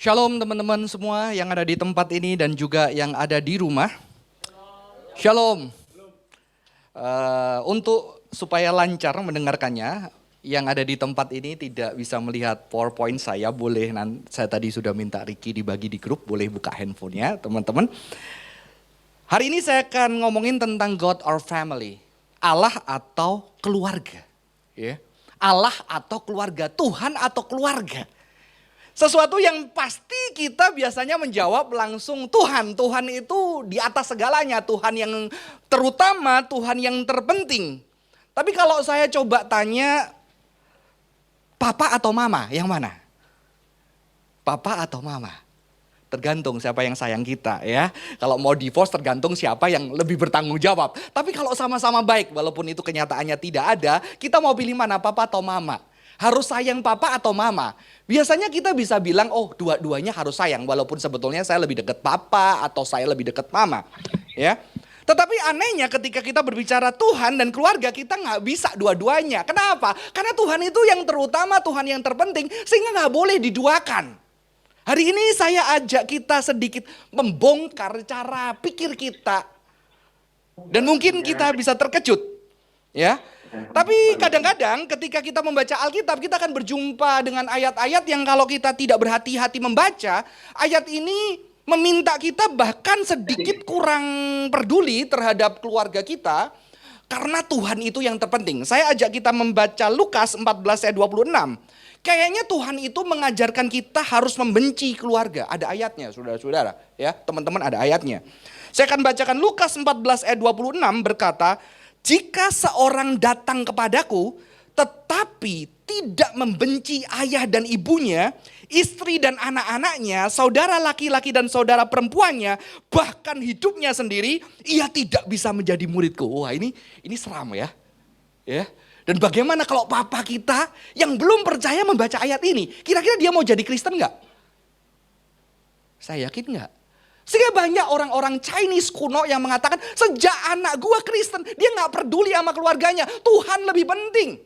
Shalom teman-teman semua yang ada di tempat ini dan juga yang ada di rumah. Shalom. Untuk supaya lancar mendengarkannya, yang ada di tempat ini tidak bisa melihat PowerPoint saya, boleh saya tadi sudah minta Ricky dibagi di grup, boleh buka handphonenya teman-teman. Hari ini saya akan ngomongin tentang God or family, Allah atau keluarga. Ya. Allah atau keluarga, Tuhan atau keluarga. Sesuatu yang pasti kita biasanya menjawab langsung Tuhan. Tuhan itu di atas segalanya, Tuhan yang terutama, Tuhan yang terpenting. Tapi kalau saya coba tanya, papa atau mama, yang mana? Papa atau mama? Tergantung siapa yang sayang kita ya. Kalau mau divorce tergantung siapa yang lebih bertanggung jawab. Tapi kalau sama-sama baik, walaupun itu kenyataannya tidak ada, kita mau pilih mana, papa atau mama? Harus sayang papa atau mama? Biasanya kita bisa bilang, oh dua-duanya harus sayang. Walaupun sebetulnya saya lebih dekat papa atau saya lebih dekat mama. Ya. Tetapi anehnya ketika kita berbicara Tuhan dan keluarga, kita nggak bisa dua-duanya. Kenapa? Karena Tuhan itu yang terutama, Tuhan yang terpenting, sehingga nggak boleh diduakan. Hari ini saya ajak kita sedikit membongkar cara pikir kita. Dan mungkin kita bisa terkejut. Ya. Tapi kadang-kadang ketika kita membaca Alkitab, kita akan berjumpa dengan ayat-ayat yang kalau kita tidak berhati-hati membaca, ayat ini meminta kita bahkan sedikit kurang peduli terhadap keluarga kita, karena Tuhan itu yang terpenting. Saya ajak kita membaca Lukas 14 ayat 26. Kayaknya Tuhan itu mengajarkan kita harus membenci keluarga. Ada ayatnya, saudara-saudara. Ya, teman-teman, ada ayatnya. Saya akan bacakan Lukas 14 ayat 26 berkata, jika seorang datang kepadaku, tetapi tidak membenci ayah dan ibunya, istri dan anak-anaknya, saudara laki-laki dan saudara perempuannya, bahkan hidupnya sendiri, ia tidak bisa menjadi muridku. Wah, ini seram ya. Ya. Dan bagaimana kalau papa kita yang belum percaya membaca ayat ini? Kira-kira dia mau jadi Kristen nggak? Saya yakin nggak. Sehingga banyak orang-orang Chinese kuno yang mengatakan sejak anak gua Kristen, dia nggak peduli sama keluarganya. Tuhan lebih penting.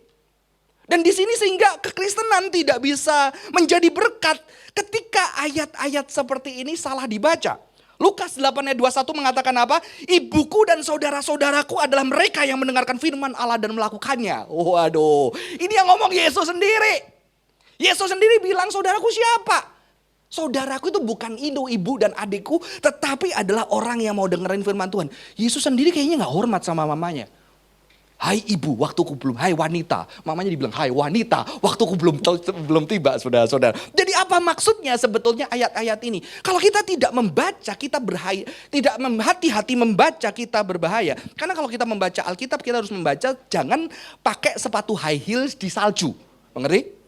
Dan di sini sehingga kekristenan tidak bisa menjadi berkat ketika ayat-ayat seperti ini salah dibaca. Lukas 8 ayat 21 mengatakan apa? Ibuku dan saudara-saudaraku adalah mereka yang mendengarkan firman Allah dan melakukannya. Waduh, ini yang ngomong Yesus sendiri. Yesus sendiri bilang, saudaraku siapa? Saudaraku itu bukan ibu dan adikku, tetapi adalah orang yang mau dengerin firman Tuhan. Yesus sendiri kayaknya gak hormat sama mamanya. Hai ibu, waktuku belum. Hai wanita, mamanya dibilang hai wanita, waktuku belum tiba, saudara-saudara. Jadi apa maksudnya sebetulnya ayat-ayat ini? Kalau kita tidak membaca, kita berbahaya. Tidak hati-hati membaca, kita berbahaya. Karena kalau kita membaca Alkitab, kita harus membaca jangan pakai sepatu high heels di salju. Mengerti?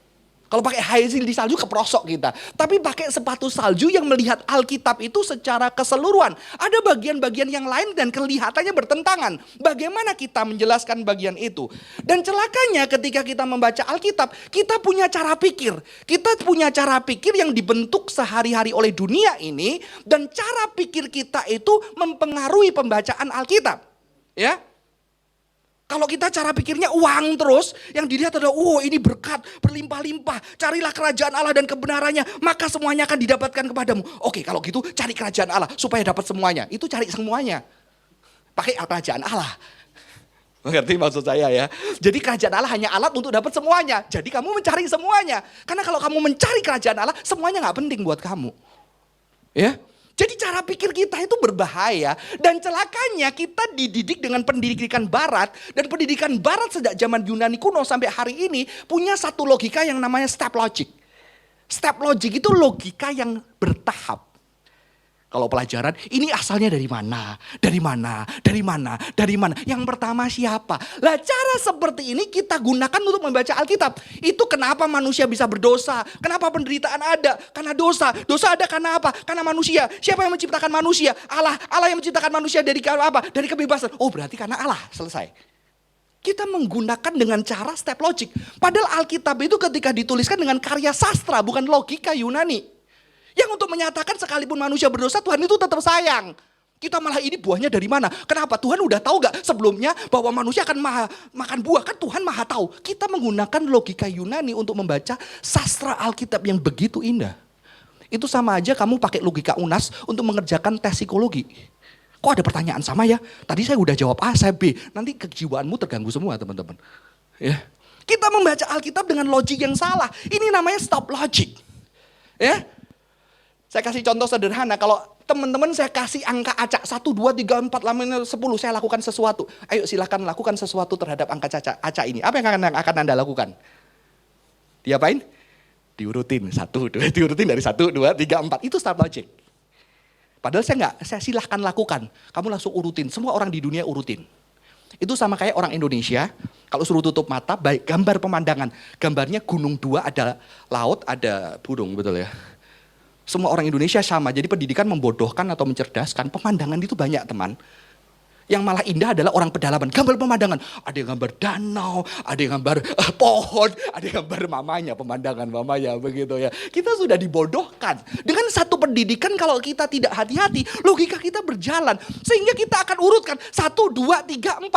Kalau pakai high heel di salju keprosok kita. Tapi pakai sepatu salju yang melihat Alkitab itu secara keseluruhan. Ada bagian-bagian yang lain dan kelihatannya bertentangan. Bagaimana kita menjelaskan bagian itu? Dan celakanya ketika kita membaca Alkitab, kita punya cara pikir. Kita punya cara pikir yang dibentuk sehari-hari oleh dunia ini. Dan cara pikir kita itu mempengaruhi pembacaan Alkitab. Ya. Kalau kita cara pikirnya uang terus, yang dilihat adalah, oh ini berkat, berlimpah-limpah. Carilah kerajaan Allah dan kebenarannya, maka semuanya akan didapatkan kepadamu. Oke, kalau gitu cari kerajaan Allah supaya dapat semuanya. Itu cari semuanya. Pakai kerajaan Allah. Mengerti maksud saya ya? Jadi kerajaan Allah hanya alat untuk dapat semuanya. Jadi kamu mencari semuanya. Karena kalau kamu mencari kerajaan Allah, semuanya gak penting buat kamu. Ya? Jadi cara pikir kita itu berbahaya dan celakanya kita dididik dengan pendidikan barat dan pendidikan barat sejak zaman Yunani kuno sampai hari ini punya satu logika yang namanya step logic. Step logic itu logika yang bertahap. Kalau pelajaran ini asalnya dari mana, dari mana, dari mana, dari mana. Yang pertama siapa? Lah cara seperti ini kita gunakan untuk membaca Alkitab. Itu kenapa manusia bisa berdosa. Kenapa penderitaan ada? Karena dosa. Dosa ada karena apa? Karena manusia. Siapa yang menciptakan manusia? Allah. Allah yang menciptakan manusia dari apa? Dari kebebasan. Oh berarti karena Allah. Selesai. Kita menggunakan dengan cara step logic. Padahal Alkitab itu ketika dituliskan dengan karya sastra, bukan logika Yunani. Yang untuk menyatakan sekalipun manusia berdosa, Tuhan itu tetap sayang. Kita malah ini buahnya dari mana? Kenapa? Tuhan udah tahu gak sebelumnya bahwa manusia akan makan buah? Kan Tuhan maha tahu. Kita menggunakan logika Yunani untuk membaca sastra Alkitab yang begitu indah. Itu sama aja kamu pakai logika UNAS untuk mengerjakan tes psikologi. Kok ada pertanyaan sama ya? Tadi saya udah jawab A, saya B. Nanti kejiwaanmu terganggu semua teman-teman. Ya. Kita membaca Alkitab dengan logik yang salah. Ini namanya stop logic. Ya. Saya kasih contoh sederhana. Kalau teman-teman saya kasih angka acak 1, 2, 3, 4, 5, 10. Saya lakukan sesuatu. Ayo silakan lakukan sesuatu terhadap angka acak ini. Apa yang akan Anda lakukan? Diapain? Diurutin. 1, 2, diurutin dari 1, 2, 3, 4. Itu stop logic. Padahal saya silahkan lakukan. Kamu langsung urutin. Semua orang di dunia urutin. Itu sama kayak orang Indonesia, kalau suruh tutup mata, baik gambar pemandangan. Gambarnya gunung 2, ada laut, ada burung, betul ya. Semua orang Indonesia sama, jadi pendidikan membodohkan atau mencerdaskan. Pemandangan itu banyak teman. Yang malah indah adalah orang pedalaman. Gambar pemandangan, ada yang gambar danau, ada yang gambar pohon, ada yang gambar mamanya, pemandangan mamanya, begitu ya. Kita sudah dibodohkan. Dengan satu pendidikan kalau kita tidak hati-hati, logika kita berjalan. Sehingga kita akan urutkan 1, 2, 3, 4.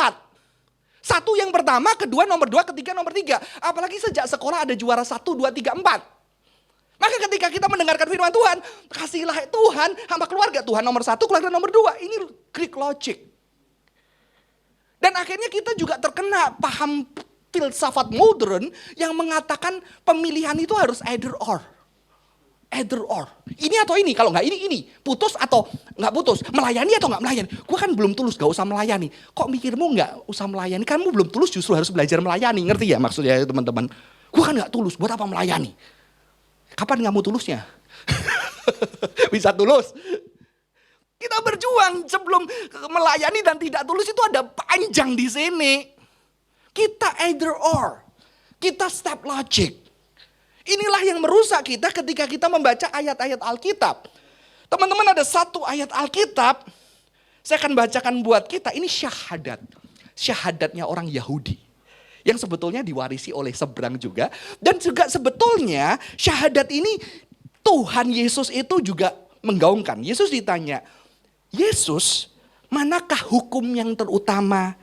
1 yang pertama, kedua, nomor 2, ketiga, nomor 3. Apalagi sejak sekolah ada juara 1, 2, 3, 4. Maka ketika kita mendengarkan firman Tuhan, kasihlah Tuhan sama keluarga. Tuhan nomor 1, keluarga nomor 2. Ini Greek logic. Dan akhirnya kita juga terkena paham filsafat modern yang mengatakan pemilihan itu harus either or. Either or. Ini atau ini, kalau nggak ini. Putus atau nggak putus. Melayani atau nggak melayani. Gue kan belum tulus, gak usah melayani. Kok mikirmu nggak usah melayani? Kamu belum tulus justru harus belajar melayani. Ngerti ya maksudnya teman-teman? Gue kan nggak tulus, buat apa melayani? Kapan kamu tulusnya? Bisa tulus. Kita berjuang sebelum melayani dan tidak tulus itu ada panjang di sini. Kita either or. Kita stop logic. Inilah yang merusak kita ketika kita membaca ayat-ayat Alkitab. Teman-teman ada satu ayat Alkitab. Saya akan bacakan buat kita. Ini syahadat. Syahadatnya orang Yahudi. Yang sebetulnya diwarisi oleh seberang juga. Dan juga sebetulnya syahadat ini Tuhan Yesus itu juga menggaungkan. Yesus ditanya, Yesus manakah hukum yang terutama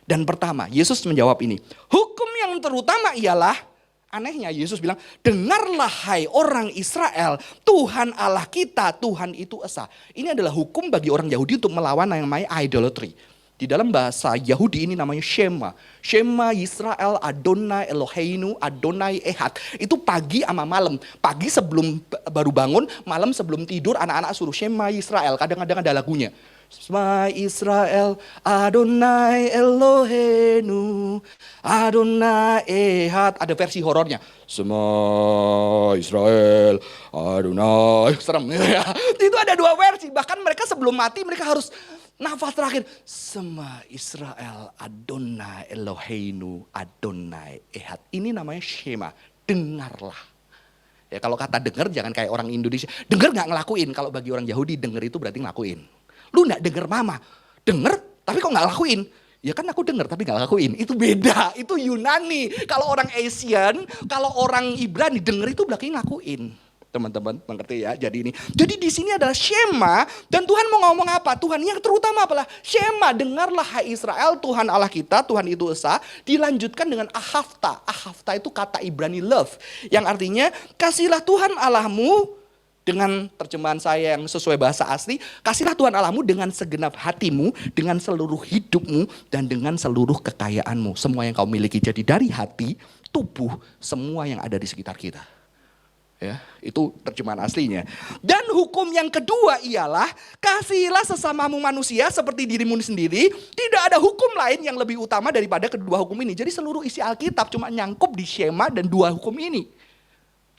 dan pertama? Yesus menjawab ini, hukum yang terutama ialah, anehnya Yesus bilang, dengarlah hai orang Israel, Tuhan Allah kita, Tuhan itu esa. Ini adalah hukum bagi orang Yahudi untuk melawan yang namanya idolatry. Di dalam bahasa Yahudi ini namanya Shema. Shema Yisrael Adonai Eloheinu Adonai Ehad. Itu pagi sama malam. Pagi sebelum baru bangun, malam sebelum tidur anak-anak suruh Shema Yisrael. Kadang-kadang ada lagunya. Shema Israel Adonai Eloheinu Adonai Ehad. Ada versi horornya. Shema Israel Adonai. Serem ya. Itu ada 2 versi. Bahkan mereka sebelum mati mereka harus nafas terakhir, Shema Israel Adonai Eloheinu Adonai Ehad. Ini namanya Shema, dengarlah. Ya kalau kata dengar jangan kayak orang Indonesia. Dengar gak ngelakuin, kalau bagi orang Yahudi dengar itu berarti ngelakuin. Lu gak dengar mama, dengar tapi kok gak lakuin. Ya kan aku dengar tapi gak lakuin, itu beda, itu Yunani. Kalau orang Asian, kalau orang Ibrani dengar itu berarti ngelakuin. Teman-teman mengerti ya, jadi di sini adalah Shema dan Tuhan mau ngomong apa? Tuhan yang terutama apalah? Shema, dengarlah hai Israel, Tuhan Allah kita, Tuhan itu esa. Dilanjutkan dengan ahafta. Ahafta itu kata Ibrani love, yang artinya kasihlah Tuhan Allahmu, dengan terjemahan saya yang sesuai bahasa asli, kasihlah Tuhan Allahmu dengan segenap hatimu, dengan seluruh hidupmu, dan dengan seluruh kekayaanmu. Semua yang kau miliki, jadi dari hati, tubuh, semua yang ada di sekitar kita. Ya, itu terjemahan aslinya. Dan hukum yang kedua ialah kasihilah sesamamu manusia seperti dirimu sendiri. Tidak ada hukum lain yang lebih utama daripada kedua hukum ini. Jadi seluruh isi Alkitab cuma nyangkup di Shema dan 2 hukum ini.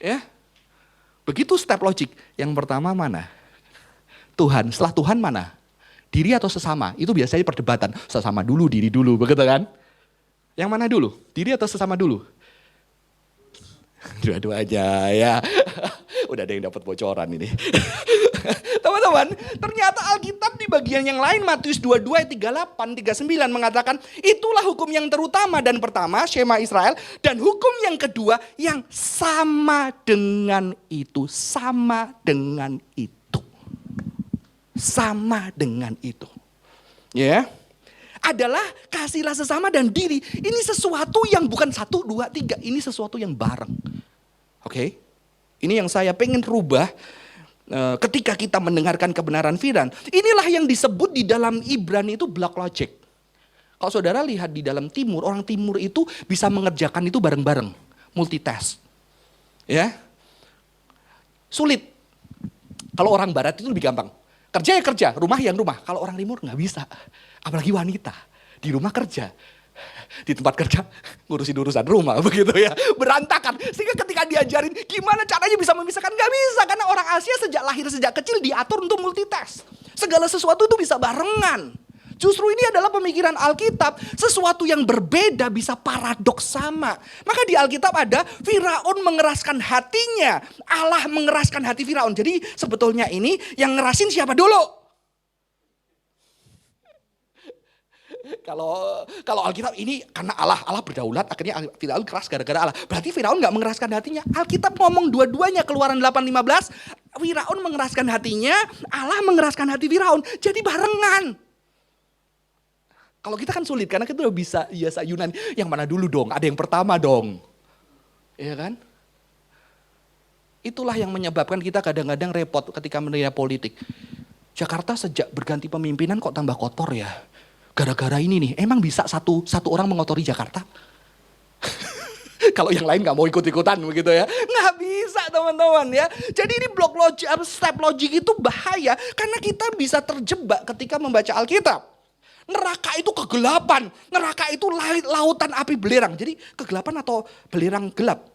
Ya, begitu step logic. Yang pertama mana? Tuhan. Setelah Tuhan mana? Diri atau sesama? Itu biasanya perdebatan. Sesama dulu, diri dulu, begitu kan? Yang mana dulu? Diri atau sesama dulu? Dua-duanya ya. Udah ada yang dapat bocoran ini. Teman-teman, ternyata Alkitab di bagian yang lain Matius 22 ayat 38 39 mengatakan itulah hukum yang terutama dan pertama Shema Israel, dan hukum yang kedua yang sama dengan itu, sama dengan itu. Sama dengan itu. Ya. Adalah kasihlah sesama dan diri. Ini sesuatu yang bukan 1, 2, 3. Ini sesuatu yang bareng. Oke. Ini yang saya pengen rubah ketika kita mendengarkan kebenaran firman, inilah yang disebut di dalam Ibrani itu block logic. Kalau saudara lihat di dalam timur, orang timur itu bisa mengerjakan itu bareng-bareng, multitask. Ya. Sulit. Kalau orang barat itu lebih gampang. Kerja ya kerja, rumah yang rumah. Kalau orang timur nggak bisa. Apalagi wanita. Di rumah kerja. Di tempat kerja ngurusin urusan rumah begitu ya. Berantakan. Sehingga ketika diajarin gimana caranya bisa memisahkan. Nggak bisa. Karena orang Asia sejak lahir, sejak kecil diatur untuk multitask. Segala sesuatu itu bisa barengan. Justru ini adalah pemikiran Alkitab. Sesuatu yang berbeda bisa paradoks sama. Maka di Alkitab ada Firaun mengeraskan hatinya. Allah mengeraskan hati Firaun. Jadi sebetulnya ini yang ngerasin siapa dulu? Kalau Alkitab ini karena Allah berdaulat, akhirnya Firaun keras gara-gara Allah. Berarti Firaun nggak mengeraskan hatinya. Alkitab ngomong dua-duanya, Keluaran 8:15. Firaun mengeraskan hatinya, Allah mengeraskan hati Firaun. Jadi barengan. Kalau kita kan sulit karena kita udah bisa bahasa Yunani. Yang mana dulu dong? Ada yang pertama dong. Iya kan? Itulah yang menyebabkan kita kadang-kadang repot ketika menilai politik. Jakarta sejak berganti pemimpinan kok tambah kotor ya? Gara-gara ini nih, emang bisa satu orang mengotori Jakarta? Kalau yang lain gak mau ikut-ikutan begitu ya. Nggak bisa teman-teman ya. Jadi ini block logic, step logic itu bahaya. Karena kita bisa terjebak ketika membaca Alkitab. Neraka itu kegelapan. Neraka itu lautan api belerang. Jadi kegelapan atau belerang gelap?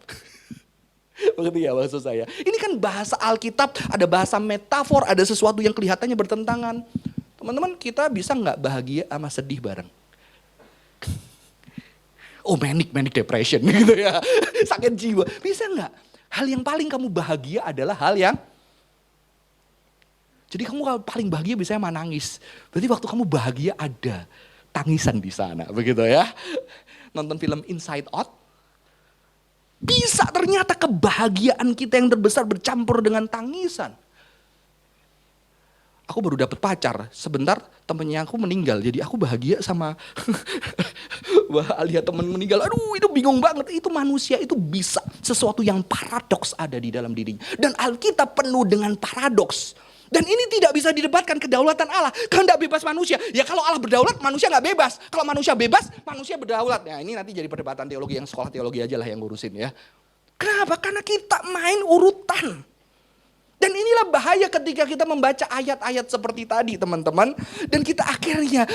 Begitu ya maksud saya. Ini kan bahasa Alkitab, ada bahasa metafor, ada sesuatu yang kelihatannya bertentangan. Teman-teman, kita bisa nggak bahagia sama sedih bareng? Oh manic depression gitu ya. Sakit jiwa. Bisa nggak? Hal yang paling kamu bahagia adalah hal yang... Jadi kamu kalau paling bahagia biasanya menangis. Berarti waktu kamu bahagia ada tangisan di sana. Begitu ya. Nonton film Inside Out. Bisa ternyata kebahagiaan kita yang terbesar bercampur dengan tangisan. Aku baru dapat pacar, sebentar temennya aku meninggal, jadi aku bahagia sama lihat temen meninggal. Aduh itu bingung banget, itu manusia itu bisa sesuatu yang paradoks ada di dalam dirinya. Dan Alkitab penuh dengan paradoks. Dan ini tidak bisa didebatkan kedaulatan Allah, kehendak bebas manusia. Ya kalau Allah berdaulat, manusia nggak bebas. Kalau manusia bebas, manusia berdaulat. Ya ini nanti jadi perdebatan teologi, yang sekolah teologi aja lah yang ngurusin ya. Kenapa? Karena kita main urutan. Dan inilah bahaya ketika kita membaca ayat-ayat seperti tadi teman-teman. Dan kita akhirnya,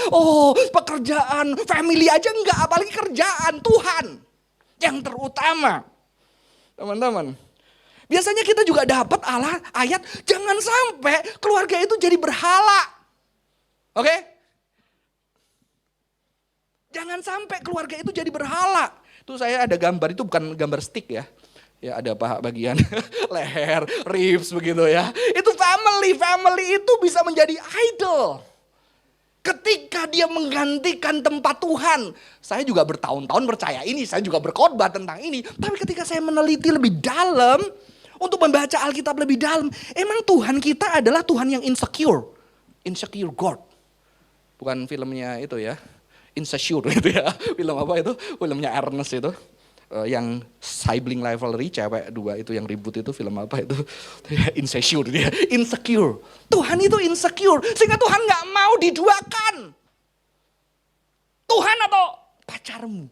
pekerjaan, family aja enggak, apalagi kerjaan, Tuhan yang terutama. Teman-teman, biasanya kita juga dapat ayat, jangan sampai keluarga itu jadi berhala. Oke? Jangan sampai keluarga itu jadi berhala. Itu saya ada gambar, itu bukan gambar stick ya. Ya ada paha bagian leher, ribs begitu ya. Itu family itu bisa menjadi idol. Ketika dia menggantikan tempat Tuhan. Saya juga bertahun-tahun percaya ini, saya juga berkhotbah tentang ini. Tapi ketika saya meneliti lebih dalam, untuk membaca Alkitab lebih dalam, emang Tuhan kita adalah Tuhan yang insecure. Insecure God. Bukan filmnya itu ya, Insecure itu ya. Film apa itu? Filmnya Ernest itu. Yang sibling rivalry, cewek dua itu yang ribut itu film apa itu? Insecure dia, insecure. Tuhan itu insecure, sehingga Tuhan gak mau diduakan. Tuhan atau pacarmu.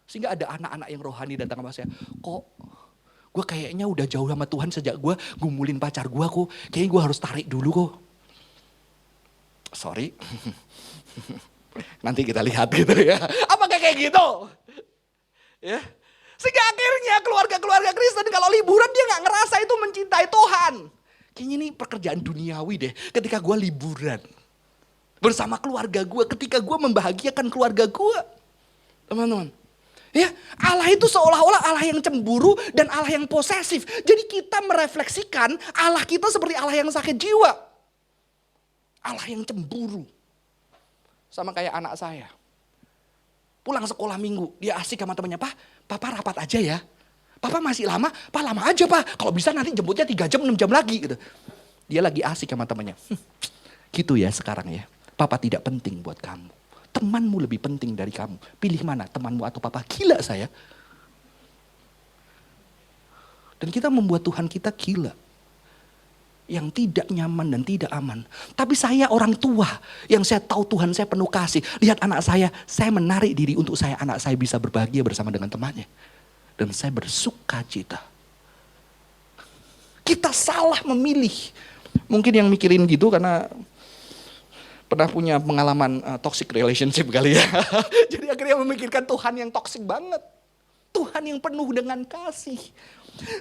Sehingga ada anak-anak yang rohani datang sama saya. Kok gue kayaknya udah jauh sama Tuhan sejak gue gumulin pacar gue kok. Kayaknya gue harus tarik dulu kok. Sorry. Nanti kita lihat gitu ya. Apakah kayak gitu? Ya. Sehingga akhirnya keluarga-keluarga Kristen kalau liburan dia gak ngerasa itu mencintai Tuhan. Kayaknya ini pekerjaan duniawi deh. Ketika gue liburan bersama keluarga gue, ketika gue membahagiakan keluarga gue. Teman-teman. Ya, Allah itu seolah-olah Allah yang cemburu dan Allah yang posesif. Jadi kita merefleksikan Allah kita seperti Allah yang sakit jiwa. Allah yang cemburu. Sama kayak anak saya. Pulang sekolah minggu, dia asik sama temannya, Papa rapat aja ya. Papa masih lama, Pak lama aja Pak. Kalau bisa nanti jemputnya 3 jam, 6 jam lagi. Gitu. Dia lagi asik sama temannya. Gitu ya sekarang ya. Papa tidak penting buat kamu. Temanmu lebih penting dari kamu. Pilih mana, temanmu atau Papa? Gila saya. Dan kita membuat Tuhan kita gila. yang tidak nyaman dan tidak aman. Tapi saya orang tua yang saya tahu Tuhan saya penuh kasih. Lihat anak saya menarik diri untuk anak saya bisa berbahagia bersama dengan temannya. Dan saya bersuka cita. Kita salah memilih. Mungkin yang mikirin gitu karena pernah punya pengalaman toxic relationship kali ya. Jadi akhirnya memikirkan Tuhan yang toxic banget. Tuhan yang penuh dengan kasih.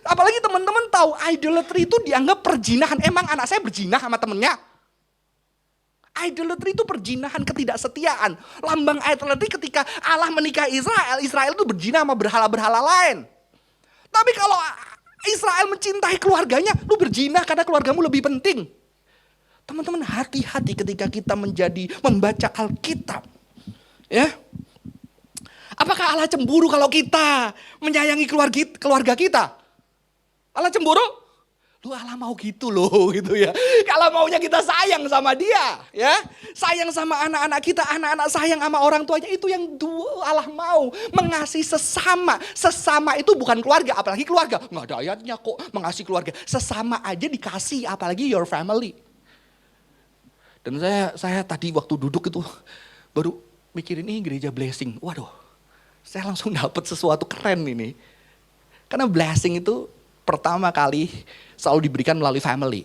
Apalagi teman-teman tahu idolatry itu dianggap perzinahan. Emang anak saya berzina sama temennya? Idolatry itu perzinahan, ketidaksetiaan. Lambang idolatry ketika Allah menikahi Israel, Israel itu berzina sama berhala-berhala lain. Tapi kalau Israel mencintai keluarganya, lu berzina karena keluargamu lebih penting. Teman-teman hati-hati ketika kita membaca Alkitab. Ya. Apakah Allah cemburu kalau kita menyayangi keluarga kita? Allah cemburu? Lu Allah mau gitu loh gitu ya. Kalau maunya kita sayang sama dia ya. Sayang sama anak-anak kita, anak-anak sayang sama orang tuanya. Itu yang Allah mau. Mengasihi sesama. Sesama itu bukan keluarga, apalagi keluarga. Nggak ada ayatnya kok mengasihi keluarga. Sesama aja dikasih, apalagi your family. Dan saya tadi waktu duduk itu baru mikirin ini gereja blessing. Waduh, saya langsung dapat sesuatu keren ini. Karena blessing itu pertama kali selalu diberikan melalui family.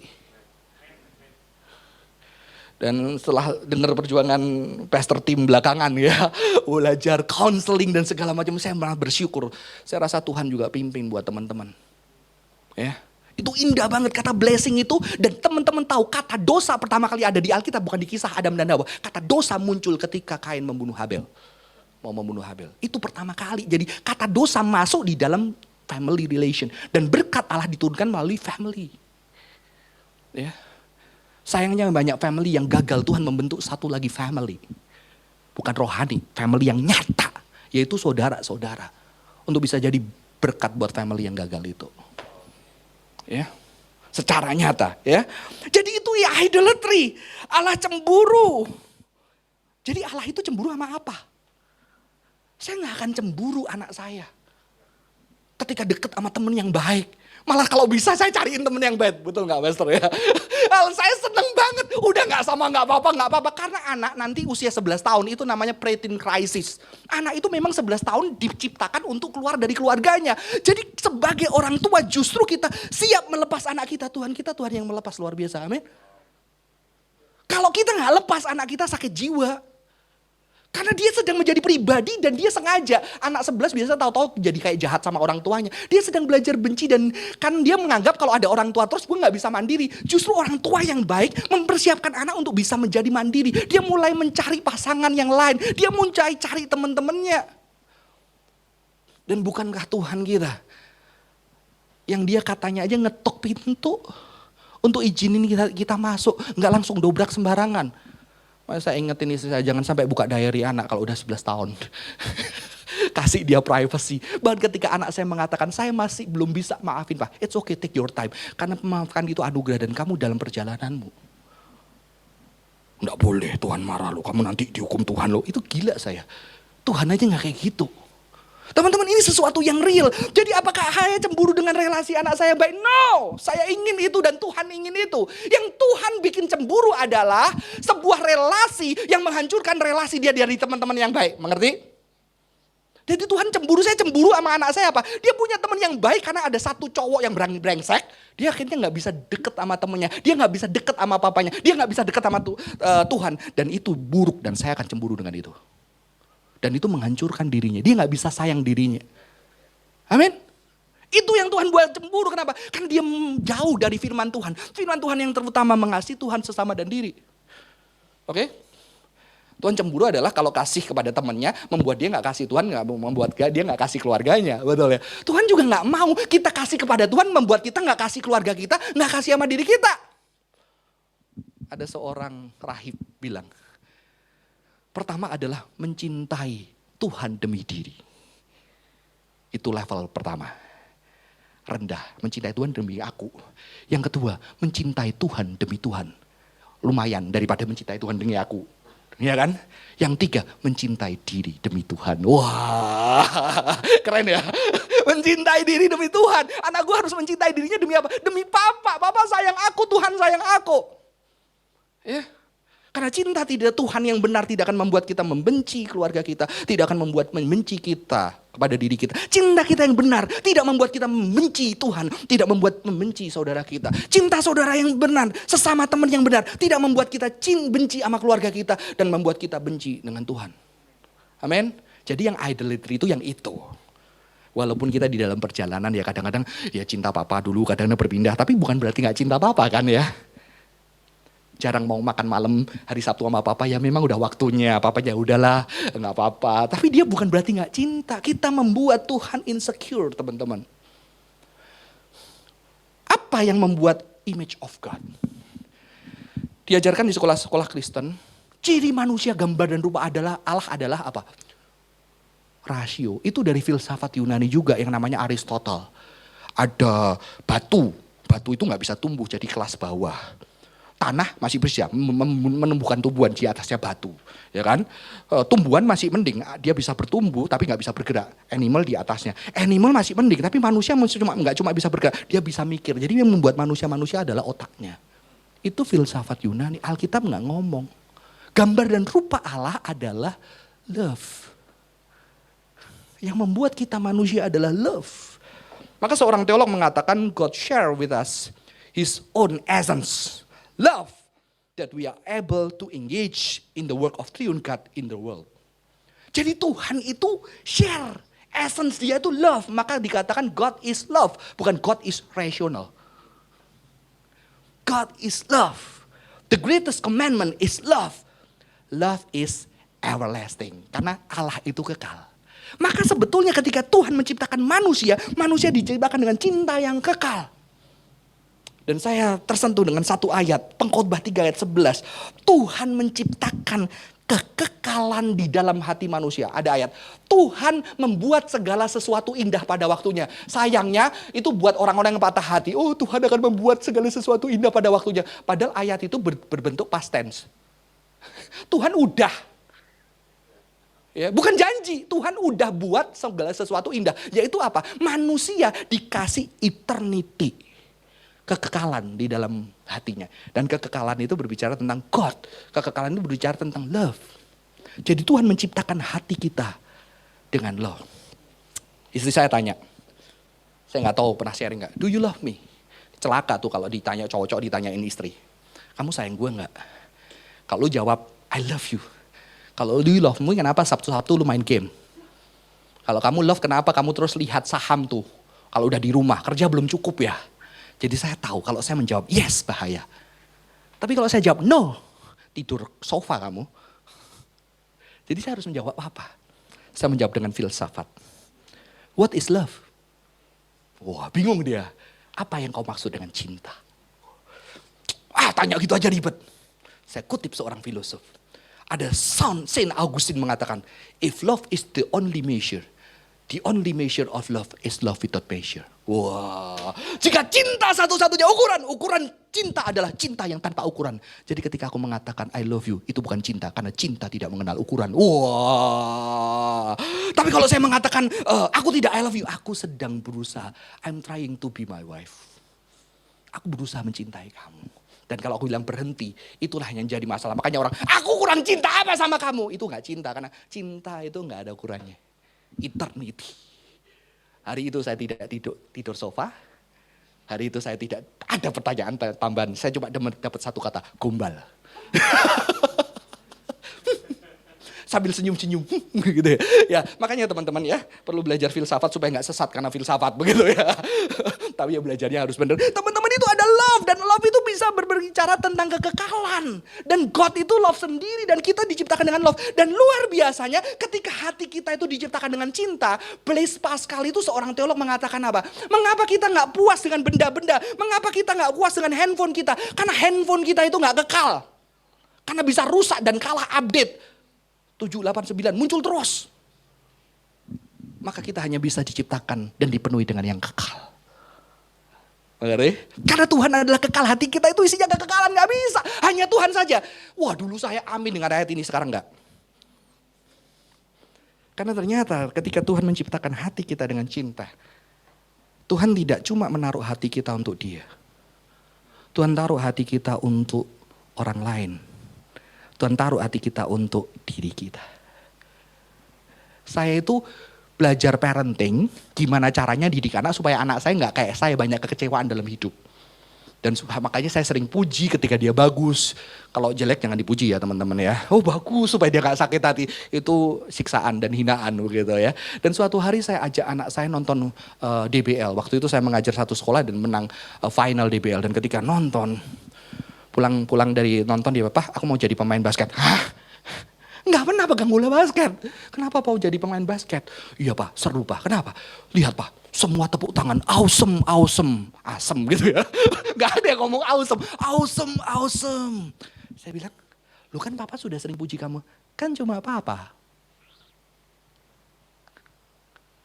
Dan setelah dengar perjuangan pastor tim belakangan ya, belajar counseling dan segala macam, saya malah bersyukur. Saya rasa Tuhan juga pimpin buat teman-teman. Ya. Itu indah banget kata blessing itu. Dan teman-teman tahu kata dosa pertama kali ada di Alkitab bukan di kisah Adam dan Hawa. Kata dosa muncul ketika Kain membunuh Habel. Mau membunuh Habel. Itu pertama kali. Jadi kata dosa masuk di dalam family relation. Dan berkat Allah diturunkan melalui family. Ya. Sayangnya banyak family yang gagal, Tuhan membentuk satu lagi family. Bukan rohani, family yang nyata. Yaitu saudara-saudara. Untuk bisa jadi berkat buat family yang gagal itu. Ya, secara nyata ya. Jadi itu ya idolatry. Allah cemburu. Jadi Allah itu cemburu sama apa? Saya gak akan cemburu anak saya ketika deket sama temen yang baik. Malah kalau bisa saya cariin temen yang baik. Betul gak Pastor ya? Saya seneng banget. Udah gak sama gak apa-apa. Karena anak nanti usia 11 tahun itu namanya preteen crisis. Anak itu memang 11 tahun diciptakan untuk keluar dari keluarganya. Jadi sebagai orang tua justru kita siap melepas anak kita. Tuhan yang melepas luar biasa. Amin. Kalau kita gak lepas anak kita sakit jiwa. Karena dia sedang menjadi pribadi dan dia sengaja. Anak 11 biasa tahu-tahu jadi kayak jahat sama orang tuanya. Dia sedang belajar benci dan kan dia menganggap kalau ada orang tua terus gue gak bisa mandiri. Justru orang tua yang baik mempersiapkan anak untuk bisa menjadi mandiri. Dia mulai mencari pasangan yang lain. Dia mulai cari teman-temannya. Dan bukankah Tuhan kita yang dia katanya aja ngetok pintu untuk izinin kita masuk. Gak langsung dobrak sembarangan. Saya ingetin istri saya jangan sampai buka diary anak kalau udah 11 tahun. Kasih dia privacy. Bahkan ketika anak saya mengatakan saya masih belum bisa maafin Pak. It's okay, take your time. Karena memaafkan itu anugerah dan kamu dalam perjalananmu. Nggak boleh Tuhan marah lo, kamu nanti dihukum Tuhan lo. Itu gila saya. Tuhan aja gak kayak gitu. Teman-teman ini sesuatu yang real. Jadi apakah saya cemburu dengan relasi anak saya baik? No, saya ingin itu dan Tuhan ingin itu. Yang Tuhan bikin cemburu adalah sebuah relasi yang menghancurkan relasi dia dari teman-teman yang baik. Mengerti? Jadi Tuhan cemburu, saya cemburu sama anak saya apa? Dia punya teman yang baik karena ada satu cowok yang brengsek. Dia akhirnya gak bisa deket sama temennya. Dia gak bisa deket sama papanya. Dia gak bisa deket sama Tuhan. Dan itu buruk dan saya akan cemburu dengan itu. Dan itu menghancurkan dirinya. Dia gak bisa sayang dirinya. Amin. Itu yang Tuhan buat cemburu. Kenapa? Karena dia jauh dari firman Tuhan. Firman Tuhan yang terutama mengasihi Tuhan sesama dan diri. Oke? Tuhan cemburu adalah kalau kasih kepada temannya membuat dia gak kasih Tuhan, membuat dia gak kasih keluarganya. Betul ya? Tuhan juga gak mau kita kasih kepada Tuhan membuat kita gak kasih keluarga kita, gak kasih sama diri kita. Ada seorang rahib bilang, pertama adalah mencintai Tuhan demi diri. Itu level pertama. Rendah, mencintai Tuhan demi aku. Yang kedua, mencintai Tuhan demi Tuhan. Lumayan daripada mencintai Tuhan demi aku. Ya kan? Yang tiga, mencintai diri demi Tuhan. Wah, keren ya. Mencintai diri demi Tuhan. Anak gue harus mencintai dirinya demi apa? Demi papa. Papa sayang aku, Tuhan sayang aku. Ya. Karena cinta tidak Tuhan yang benar tidak akan membuat kita membenci keluarga kita. Tidak akan membuat membenci kita kepada diri kita. Cinta kita yang benar tidak membuat kita membenci Tuhan. Tidak membuat membenci saudara kita. Cinta saudara yang benar, sesama teman yang benar. Tidak membuat kita benci sama keluarga kita. Dan membuat kita benci dengan Tuhan. Amin. Jadi yang idolatry itu yang itu. Walaupun kita di dalam perjalanan ya kadang-kadang ya cinta papa dulu kadang-kadang berpindah. Tapi bukan berarti gak cinta papa kan ya. Jarang mau makan malam hari Sabtu sama papa ya memang udah waktunya. Papa ya udahlah gak apa-apa. Tapi dia bukan berarti gak cinta. Kita membuat Tuhan insecure teman-teman. Apa yang membuat image of God? Diajarkan di sekolah-sekolah Kristen. Ciri manusia gambar dan rupa adalah Allah adalah apa? Rasio. Itu dari filsafat Yunani juga yang namanya Aristotle. Ada batu. Batu itu gak bisa tumbuh jadi kelas bawah. Tanah masih bisa menumbuhkan tumbuhan di atasnya batu, ya kan? Tumbuhan masih mending, dia bisa bertumbuh tapi nggak bisa bergerak. Animal di atasnya, animal masih mending, tapi manusia nggak cuma bisa bergerak, dia bisa mikir. Jadi yang membuat manusia adalah otaknya. Itu filsafat Yunani. Alkitab nggak ngomong. Gambar dan rupa Allah adalah love. Yang membuat kita manusia adalah love. Maka seorang teolog mengatakan God share with us His own essence. Love that we are able to engage in the work of triune God in the world. Jadi Tuhan itu share. Essence dia itu love. Maka dikatakan God is love. Bukan God is rational. God is love. The greatest commandment is love. Love is everlasting. Karena Allah itu kekal. Maka sebetulnya ketika Tuhan menciptakan manusia, manusia diciptakan dengan cinta yang kekal. Dan saya tersentuh dengan satu ayat, Pengkhotbah 3 ayat 11. Tuhan menciptakan kekekalan di dalam hati manusia. Ada ayat, Tuhan membuat segala sesuatu indah pada waktunya. Sayangnya itu buat orang-orang yang patah hati. Oh Tuhan akan membuat segala sesuatu indah pada waktunya. Padahal ayat itu berbentuk past tense. Tuhan udah. Ya, bukan janji, Tuhan udah buat segala sesuatu indah. Yaitu apa? Manusia dikasih eternity. Kekekalan di dalam hatinya. Dan kekekalan itu berbicara tentang God. Kekekalan itu berbicara tentang love. Jadi Tuhan menciptakan hati kita dengan love. Istri saya tanya. Saya gak tahu pernah sharing gak. Do you love me? Celaka tuh kalau ditanya cowok-cowok ditanyain istri. Kamu sayang gue gak? Kalau lu jawab I love you. Kalau do you love me kenapa Sabtu-Sabtu lu main game? Kalau kamu love kenapa kamu terus lihat saham tuh. Kalau udah di rumah kerja belum cukup ya. Jadi saya tahu kalau saya menjawab yes bahaya. Tapi kalau saya jawab no, tidur sofa kamu. Jadi saya harus menjawab apa? Saya menjawab dengan filsafat. What is love? Wah bingung dia. Apa yang kau maksud dengan cinta? Tanya gitu aja ribet. Saya kutip seorang filosof. Ada Saint Augustine mengatakan, if love is the only measure of love is love without measure. Wah, jika cinta satu-satunya ukuran cinta adalah cinta yang tanpa ukuran. Jadi ketika aku mengatakan I love you, itu bukan cinta, karena cinta tidak mengenal ukuran. Wah, tapi kalau saya mengatakan aku tidak I love you, aku sedang berusaha, I'm trying to be my wife. Aku berusaha mencintai kamu. Dan kalau aku bilang berhenti, itulah yang jadi masalah. Makanya orang, aku kurang cinta apa sama kamu? Itu gak cinta, karena cinta itu gak ada ukurannya. Eternity. Hari itu saya tidak tidur sofa. Hari itu saya tidak ada pertanyaan tambahan. Saya cuma dapat satu kata, gombal. Sambil senyum-senyum gitu ya. Ya, makanya teman-teman ya, perlu belajar filsafat supaya nggak sesat karena filsafat begitu ya. Tapi ya belajarnya harus benar. Teman-teman itu ada love dan love itu bisa berbicara tentang kekekalan. Dan God itu love sendiri dan kita diciptakan dengan love. Dan luar biasanya ketika hati kita itu diciptakan dengan cinta, Blaise Pascal itu seorang teolog mengatakan apa? Mengapa kita nggak puas dengan benda-benda? Mengapa kita nggak puas dengan handphone kita? Karena handphone kita itu nggak kekal. Karena bisa rusak dan kalah update. 789 muncul terus. Maka kita hanya bisa diciptakan dan dipenuhi dengan yang kekal. Mengerti? Karena Tuhan adalah kekal, hati kita itu isinya kekekalan, gak bisa. Hanya Tuhan saja. Wah dulu saya amin dengan ayat ini, sekarang enggak. Karena ternyata ketika Tuhan menciptakan hati kita dengan cinta, Tuhan tidak cuma menaruh hati kita untuk Dia. Tuhan taruh hati kita untuk orang lain. Tuhan taruh hati kita untuk diri kita. Saya itu belajar parenting, gimana caranya didik anak supaya anak saya nggak kayak saya banyak kekecewaan dalam hidup. Dan makanya saya sering puji ketika dia bagus. Kalau jelek jangan dipuji ya teman-teman ya. Oh bagus supaya dia gak sakit hati. Itu siksaan dan hinaan begitu ya. Dan suatu hari saya ajak anak saya nonton DBL. Waktu itu saya mengajar satu sekolah dan menang final DBL. Dan ketika nonton, pulang dari nonton dia, "Papa, aku mau jadi pemain basket." Hah? Nggak pernah pegang bola basket. Kenapa mau jadi pemain basket? Iya Pak, seru Pak. Kenapa? Lihat Pak, semua tepuk tangan awesome, awesome. Asem gitu ya. Nggak ada yang ngomong awesome. Awesome, awesome. Saya bilang, lu kan Papa sudah sering puji kamu. Kan cuma Papa.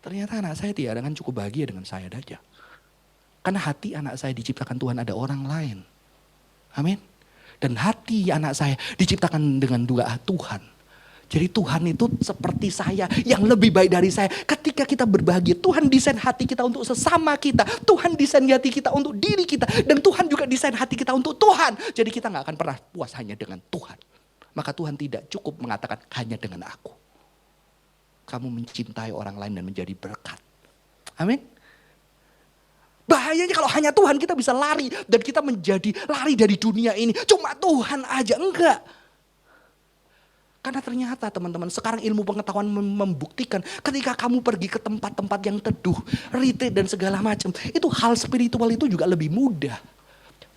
Ternyata anak saya tidak dengan cukup bahagia dengan saya saja. Karena hati anak saya diciptakan Tuhan ada orang lain. Amin. Dan hati anak saya diciptakan dengan dua Tuhan. Jadi Tuhan itu seperti saya, yang lebih baik dari saya. Ketika kita berbahagia, Tuhan desain hati kita untuk sesama kita. Tuhan desain hati kita untuk diri kita. Dan Tuhan juga desain hati kita untuk Tuhan. Jadi kita gak akan pernah puas hanya dengan Tuhan. Maka Tuhan tidak cukup mengatakan hanya dengan aku. Kamu mencintai orang lain dan menjadi berkat. Amin. Bahayanya kalau hanya Tuhan kita bisa lari. Dan kita menjadi lari dari dunia ini. Cuma Tuhan aja, enggak. Karena ternyata teman-teman sekarang ilmu pengetahuan membuktikan ketika kamu pergi ke tempat-tempat yang teduh, retreat dan segala macam. Itu hal spiritual itu juga lebih mudah.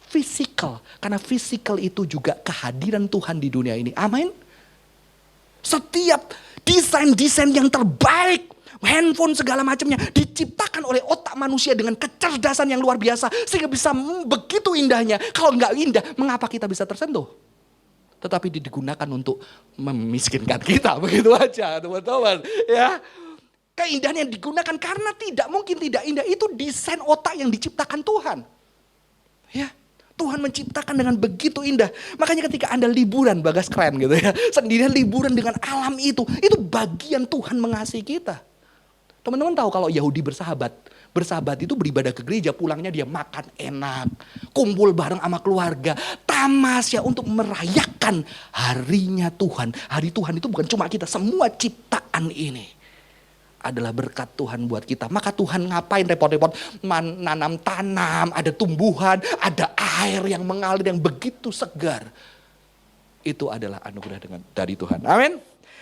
Physical, karena physical itu juga kehadiran Tuhan di dunia ini. Amin. Setiap desain-desain yang terbaik, handphone segala macamnya diciptakan oleh otak manusia dengan kecerdasan yang luar biasa. Sehingga bisa begitu indahnya. Kalau nggak indah, mengapa kita bisa tersentuh? Tetapi digunakan untuk memiskinkan kita, begitu aja teman-teman. Ya, keindahan yang digunakan karena tidak mungkin tidak indah itu desain otak yang diciptakan Tuhan. Ya, Tuhan menciptakan dengan begitu indah. Makanya ketika Anda liburan, Bagas keren gitu ya, sendirian liburan dengan alam itu bagian Tuhan mengasihi kita. Teman-teman tahu kalau Yahudi bersahabat itu beribadah ke gereja, pulangnya dia makan enak, kumpul bareng sama keluarga, tamasya untuk merayakan harinya Tuhan. Hari Tuhan itu bukan cuma kita, semua ciptaan ini adalah berkat Tuhan buat kita. Maka Tuhan ngapain repot-repot nanam tanam, ada tumbuhan, ada air yang mengalir yang begitu segar. Itu adalah anugerah dari Tuhan. Amin.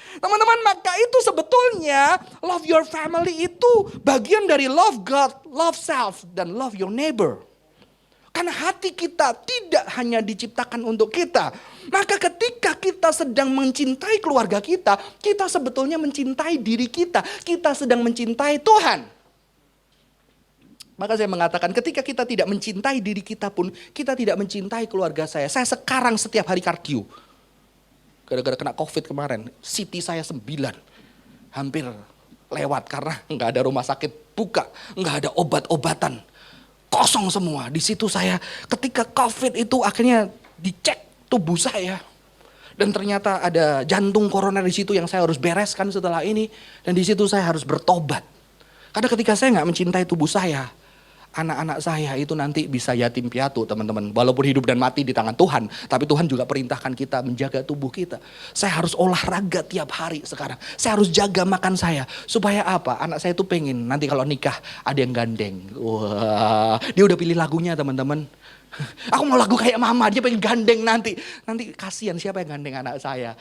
Teman-teman, maka itu sebetulnya love your family itu bagian dari love God, love self, dan love your neighbor. Karena hati kita tidak hanya diciptakan untuk kita. Maka ketika kita sedang mencintai keluarga kita, kita sebetulnya mencintai diri kita. Kita sedang mencintai Tuhan. Maka saya mengatakan ketika kita tidak mencintai diri kita pun, kita tidak mencintai keluarga saya. Saya sekarang setiap hari kardio. Gara-gara kena COVID kemarin, CT saya 9. Hampir lewat karena nggak ada rumah sakit buka, nggak ada obat-obatan. Kosong semua. Di situ saya ketika COVID itu akhirnya dicek tubuh saya. Dan ternyata ada jantung koroner di situ yang saya harus bereskan setelah ini. Dan di situ saya harus bertobat. Karena ketika saya nggak mencintai tubuh saya, anak-anak saya itu nanti bisa yatim piatu teman-teman. Walaupun hidup dan mati di tangan Tuhan. Tapi Tuhan juga perintahkan kita menjaga tubuh kita. Saya harus olahraga tiap hari sekarang. Saya harus jaga makan saya. Supaya apa? Anak saya itu pengen nanti kalau nikah ada yang gandeng. Wah, dia udah pilih lagunya teman-teman. Aku mau lagu kayak mama, dia pengen gandeng nanti. Nanti kasihan siapa yang gandeng anak saya.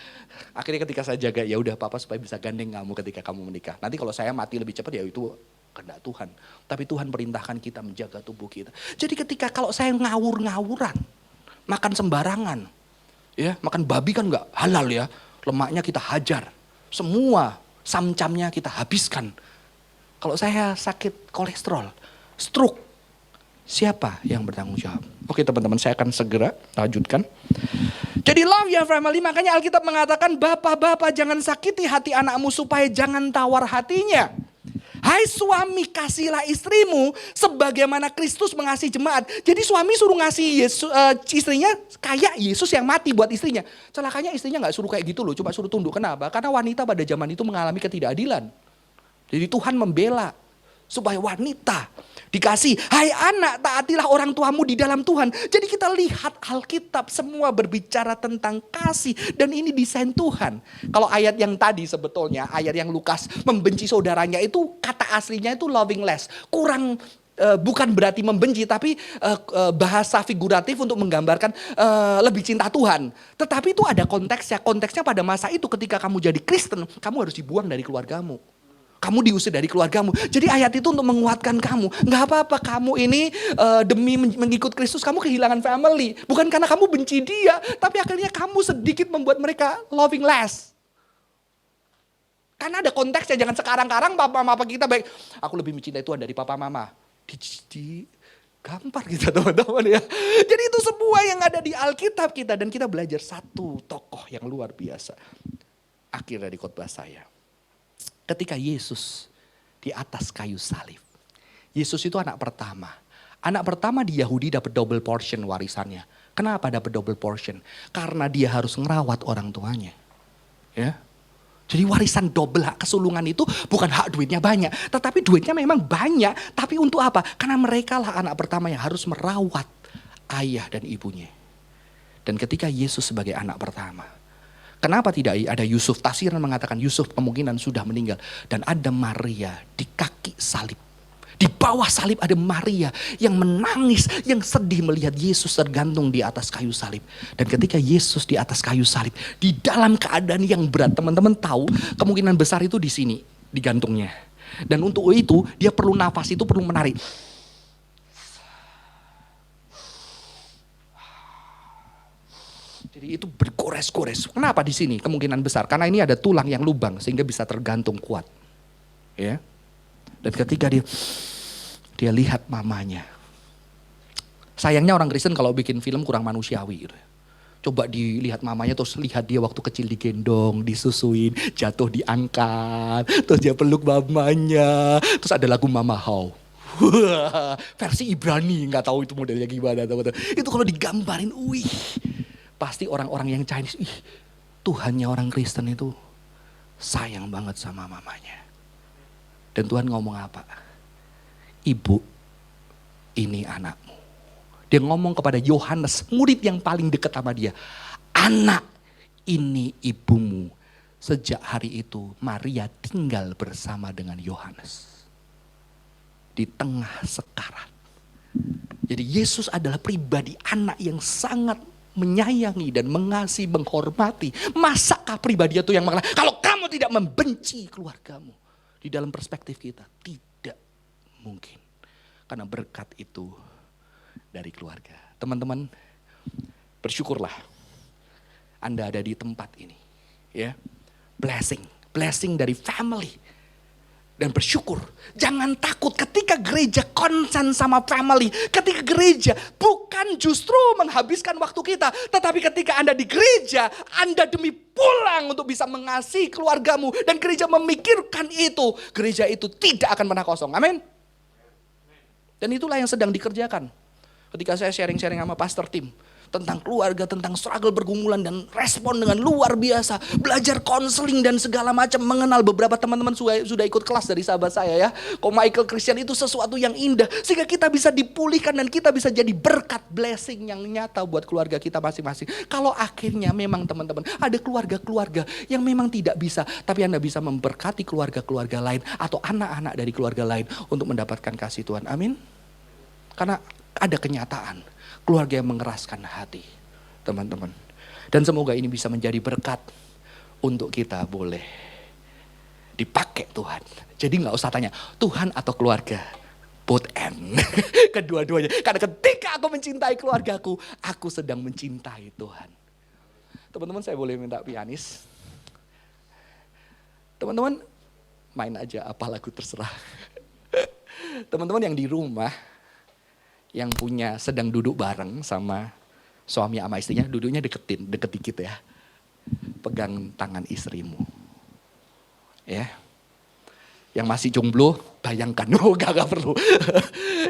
Akhirnya ketika saya jaga, ya udah papa supaya bisa gandeng kamu ketika kamu menikah. Nanti kalau saya mati lebih cepat ya itu kehendak Tuhan. Tapi Tuhan perintahkan kita menjaga tubuh kita. Jadi ketika kalau saya ngawur-ngawuran, makan sembarangan, ya makan babi kan nggak halal ya, lemaknya kita hajar, semua samcamnya kita habiskan. Kalau saya sakit kolesterol, stroke, siapa yang bertanggung jawab? Oke teman-teman, saya akan segera lanjutkan. Jadi love your family, makanya Alkitab mengatakan bapak-bapak jangan sakiti hati anakmu supaya jangan tawar hatinya. Hai suami, kasihlah istrimu sebagaimana Kristus mengasihi jemaat. Jadi suami suruh ngasih istrinya kayak Yesus yang mati buat istrinya. Celakanya istrinya gak suruh kayak gitu loh, cuma suruh tunduk. Kenapa? Karena wanita pada zaman itu mengalami ketidakadilan. Jadi Tuhan membela Supaya wanita dikasih, hai anak taatilah orang tuamu di dalam Tuhan. Jadi kita lihat Alkitab semua berbicara tentang kasih. Dan ini desain Tuhan. Kalau ayat yang tadi sebetulnya, ayat yang Lukas membenci saudaranya itu kata aslinya itu loving less. Kurang, bukan berarti membenci, tapi bahasa figuratif untuk menggambarkan lebih cinta Tuhan. Tetapi itu ada konteksnya. Konteksnya pada masa itu ketika kamu jadi Kristen, kamu harus dibuang dari keluargamu. Kamu diusir dari keluargamu. Jadi ayat itu untuk menguatkan kamu. Gak apa-apa kamu ini demi mengikut Kristus kamu kehilangan family. Bukan karena kamu benci dia. Tapi akhirnya kamu sedikit membuat mereka loving less. Karena ada konteksnya. Jangan sekarang-karang papa-mama kita baik. Aku lebih mencintai Tuhan dari papa mama. Gampar kita teman-teman ya. Jadi itu semua yang ada di Alkitab kita. Dan kita belajar satu tokoh yang luar biasa. Akhir dari khotbah saya. Ketika Yesus di atas kayu salib. Yesus itu anak pertama. Anak pertama di Yahudi dapat double portion warisannya. Kenapa dapat double portion? Karena dia harus ngerawat orang tuanya. Ya. Jadi warisan double hak kesulungan itu bukan hak duitnya banyak. Tetapi duitnya memang banyak. Tapi untuk apa? Karena mereka lah anak pertama yang harus merawat ayah dan ibunya. Dan ketika Yesus sebagai anak pertama. Kenapa tidak ada Yusuf? Tafsiran mengatakan Yusuf kemungkinan sudah meninggal. Dan ada Maria di kaki salib. Di bawah salib ada Maria yang menangis, yang sedih melihat Yesus tergantung di atas kayu salib. Dan ketika Yesus di atas kayu salib, di dalam keadaan yang berat, teman-teman tahu kemungkinan besar itu di sini, di gantungnya. Dan untuk itu dia perlu nafas, itu perlu menarik. Jadi itu bergores-gores. Kenapa di sini? Kemungkinan besar karena ini ada tulang yang lubang sehingga bisa tergantung kuat. Ya. Dan ketika dia lihat mamanya. Sayangnya orang Kristen kalau bikin film kurang manusiawi gitu. Coba dilihat mamanya terus lihat dia waktu kecil digendong, disusuin, jatuh diangkat, terus dia peluk mamanya, terus ada lagu Mama How. Versi Ibrani, nggak tahu itu modelnya gimana teman-teman. Itu kalau digambarin, pasti orang-orang yang Chinese, Tuhannya orang Kristen itu sayang banget sama mamanya. Dan Tuhan ngomong apa? Ibu, ini anakmu. Dia ngomong kepada Yohanes, murid yang paling dekat sama dia. Anak, ini ibumu. Sejak hari itu Maria tinggal bersama dengan Yohanes. Di tengah sekarat. Jadi Yesus adalah pribadi anak yang sangat menyayangi dan mengasihi, menghormati. Masakah pribadi itu yang mengenal? Kalau kamu tidak membenci keluargamu. Di dalam perspektif kita tidak mungkin. Karena berkat itu dari keluarga. Teman-teman, bersyukurlah Anda ada di tempat ini. Ya, blessing dari family. Dan bersyukur, jangan takut ketika gereja konsen sama family. Ketika gereja bukan justru menghabiskan waktu kita. Tetapi ketika Anda di gereja, Anda demi pulang untuk bisa mengasihi keluargamu. Dan gereja memikirkan itu. Gereja itu tidak akan pernah kosong. Amin. Dan itulah yang sedang dikerjakan. Ketika saya sharing-sharing sama Pastor Tim. Tentang keluarga, tentang struggle pergumulan dan respon dengan luar biasa. Belajar konseling dan segala macam. Mengenal beberapa teman-teman sudah ikut kelas dari sahabat saya ya. Kok Michael Christian itu sesuatu yang indah. Sehingga kita bisa dipulihkan dan kita bisa jadi berkat blessing yang nyata buat keluarga kita masing-masing. Kalau akhirnya memang teman-teman ada keluarga-keluarga yang memang tidak bisa. Tapi Anda bisa memberkati keluarga-keluarga lain. Atau anak-anak dari keluarga lain untuk mendapatkan kasih Tuhan. Amin. Karena ada kenyataan. Keluarga yang mengeraskan hati, teman-teman. Dan semoga ini bisa menjadi berkat untuk kita boleh dipakai Tuhan. Jadi gak usah tanya, Tuhan atau keluarga? Both and. Kedua-duanya. Karena ketika aku mencintai keluargaku, aku sedang mencintai Tuhan. Teman-teman saya boleh minta pianis? Teman-teman main aja apa lagu terserah. Teman-teman yang di rumah, yang punya sedang duduk bareng sama suami sama istrinya, duduknya deket dikit ya. Pegang tangan istrimu. Ya. Yang masih jomblo, bayangkan. Gak perlu.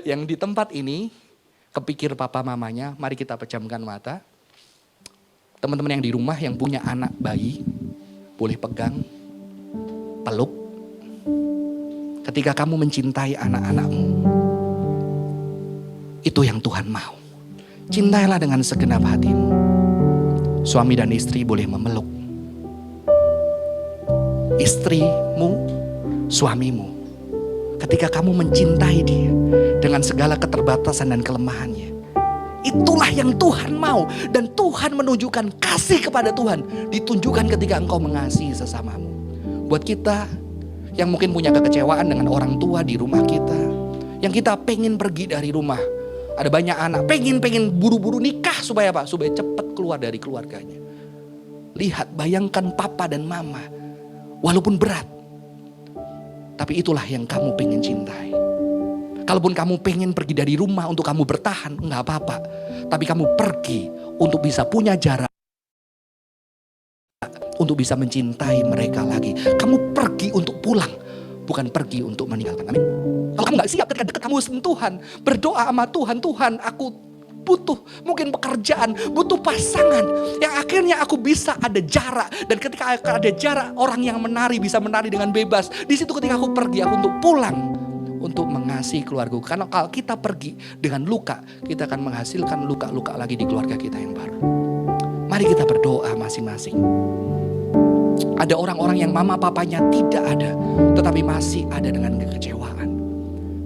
Yang di tempat ini, kepikir papa mamanya, mari kita pejamkan mata. Teman-teman yang di rumah yang punya anak bayi, boleh pegang, peluk, Ketika kamu mencintai anak-anakmu, itu yang Tuhan mau. Cintailah dengan segenap hatimu. Suami dan istri boleh memeluk istrimu, suamimu. Ketika kamu mencintai dia dengan segala keterbatasan dan kelemahannya, itulah yang Tuhan mau. Dan Tuhan menunjukkan kasih kepada Tuhan ditunjukkan ketika engkau mengasihi sesamamu. Buat kita yang mungkin punya kekecewaan dengan orang tua di rumah kita, yang kita pengen pergi dari rumah. Ada banyak anak pengen buru-buru nikah supaya apa? Supaya cepat keluar dari keluarganya. Lihat, bayangkan papa dan mama, walaupun berat, tapi itulah yang kamu pengen cintai. Kalaupun kamu pengen pergi dari rumah untuk kamu bertahan, enggak apa-apa. Tapi kamu pergi untuk bisa punya jarak, untuk bisa mencintai mereka lagi. Kamu pergi untuk pulang, bukan pergi untuk meninggalkan. Amin. Kalau kamu gak siap ketika dekat kamu sentuhan, berdoa sama Tuhan, Tuhan aku butuh mungkin pekerjaan, butuh pasangan yang akhirnya aku bisa ada jarak. Dan ketika ada jarak, orang yang menari bisa menari dengan bebas. Di situ ketika aku pergi, aku untuk pulang, untuk mengasihi keluarga. Karena kalau kita pergi dengan luka, kita akan menghasilkan luka-luka lagi di keluarga kita yang baru. Mari kita berdoa masing-masing. Ada orang-orang yang mama papanya tidak ada, tetapi masih ada dengan kekecewaan.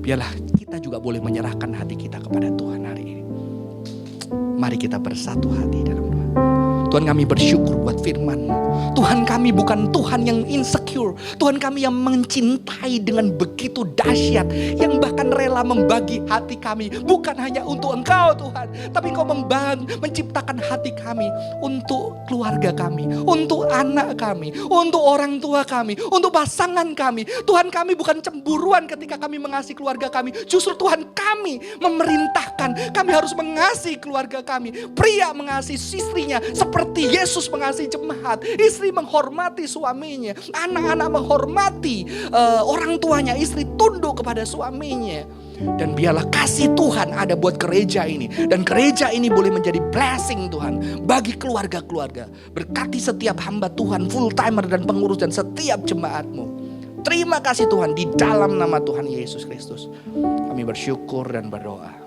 Biarlah kita juga boleh menyerahkan hati kita kepada Tuhan hari ini. Mari kita bersatu hati dalam doa. Tuhan, kami bersyukur buat firman-Mu. Tuhan, kami bukan Tuhan yang insecure. Tuhan, kami yang mencintai dengan begitu dahsyat, yang bahkan rela membagi hati kami. Bukan hanya untuk Engkau Tuhan, tapi Engkau menciptakan hati kami untuk keluarga kami, untuk anak kami, untuk orang tua kami, untuk pasangan kami. Tuhan, kami bukan cemburuan ketika kami mengasihi keluarga kami. Justru Tuhan, kami memerintahkan, kami harus mengasihi keluarga kami. Pria mengasihi istrinya seperti Yesus mengasihi jemaat. Istri menghormati suaminya, anak-anak menghormati orang tuanya, istri tunduk kepada suaminya. Dan biarlah kasih Tuhan ada buat gereja ini. Dan gereja ini boleh menjadi blessing Tuhan bagi keluarga-keluarga. Berkati setiap hamba Tuhan, full timer dan pengurus dan setiap jemaat-Mu. Terima kasih Tuhan, di dalam nama Tuhan Yesus Kristus kami bersyukur dan berdoa.